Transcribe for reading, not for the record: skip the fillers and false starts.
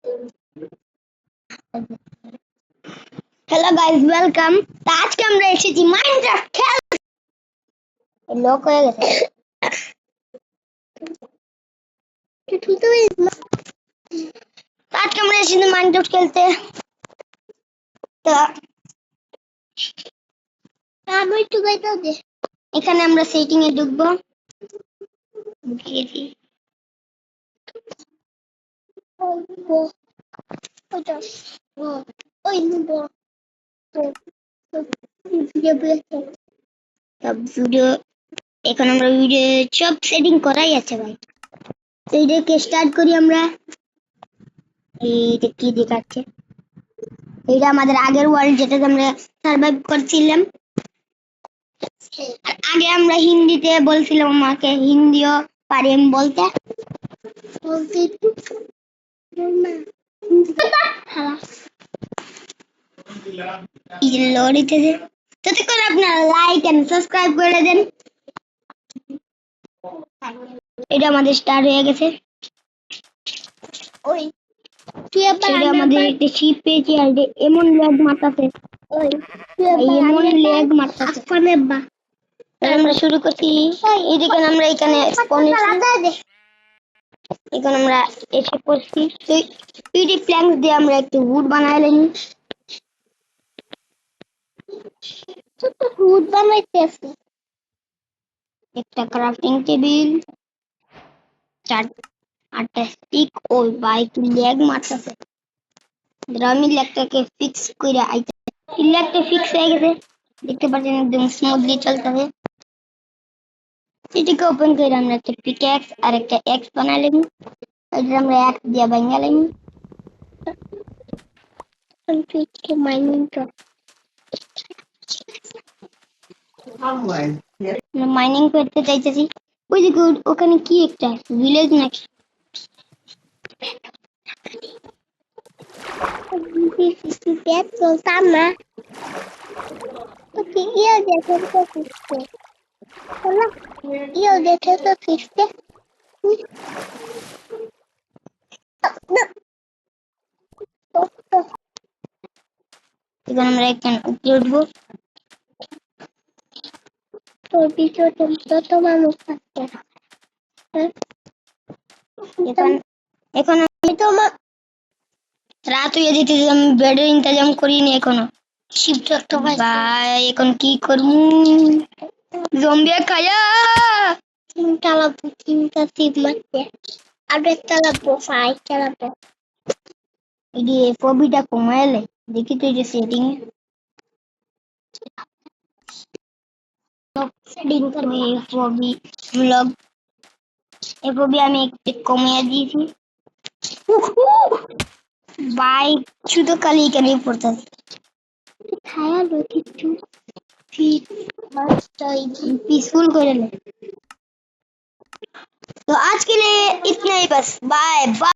Hello guys welcome. तो आज के আমরা এসেছি মাইনক্রাফট খেলতে। লক হয়ে গেছে তো आज के আমরা এসেছি মাইনক্রাফট খেলতে। তো আমি একটু গাইতে দে। এখানে আমরা সেটিং এ ঢুকবো। গিয়েছি ওটা ওই নিব ভিডিও এখন আমরা ভিডিও সব সেটিং করাই আছে ভাই। তো এটাকে স্টার্ট করি আমরা। এইটা কি দেখাচ্ছে? এটা আমাদের আগের ওয়ার্ল্ড যেটাতে আমরা সার্ভাইভ করছিলাম। আর আগে আমরা হিন্দিতে বলছিলাম, আমাকে হিন্দিও পারি আমি বলতে। ততক্ষণ আপনারা লাইক এন্ড সাবস্ক্রাইব করে দেন। এটা আমাদের স্টার্ট হয়ে গেছে। ওই সেটা আমাদের একটা শিপ পেয়েছি আর এমন লেগ মারতেছে, এমন লেগ মারতেছে। আমরা শুরু করছি। এইদিকে আমরা এখানে এখন আমরা এসে পড়ছি। পিডি প্ল্যাঙ্ক দিয়ে আমরা একটু উড বানাইলাম। উড বানাইতেছি একটা ক্রাফটিং টেবিল, 8টা স্টিক। ওই বাইক লেগ মারতেছে। আমি লেগটাকে ফিক্স করে আইতে, লেগটা ফিক্স হয়ে গেছে দেখতে পাচ্ছেন, একদম স্মুথলি চলতেছে। এটাকে ওপেন করে আমরা একটা পিক্যাক্স আর একটা এক্স বানাইলাম। এটা আমরা এক্স দিয়ে বানাইলাম। মাইনিং করতে চাইতেছি। ওই দিকে ওখানে কি একটা ভিলেজ নাকি? চলতাম না দেখে তো ফিরতে দেখে তো ফিরতে। এখন আমরা এখানে উপরে উঠবো। তোর পিছনে যত মানুষ থাকছে এখন আমি তো রাত হয়ে যেতেছে, আমি বেডের ইন্তজাম করিনি এখনো। শিফট তো ভাই এখন কি করবো? জম্বি খায়া তিনটা লাগবো, তিনটা টিপ মারতে। আর একটা লাগবো, 5টা লাগবো। এই যে ফবিটা কমাইলে দেখি তো, এই যে সেটিং সেটিং করবো। এই ফবি ব্লগ, এই ফবি আমি একটু কমিয়ে দিয়েছি। বাইক শুধু খালি এখানে পড়তেছে। খায়া লো কিছু पीसफुल করে লে। तो आज के लिए इतना ही बस। Bye bye.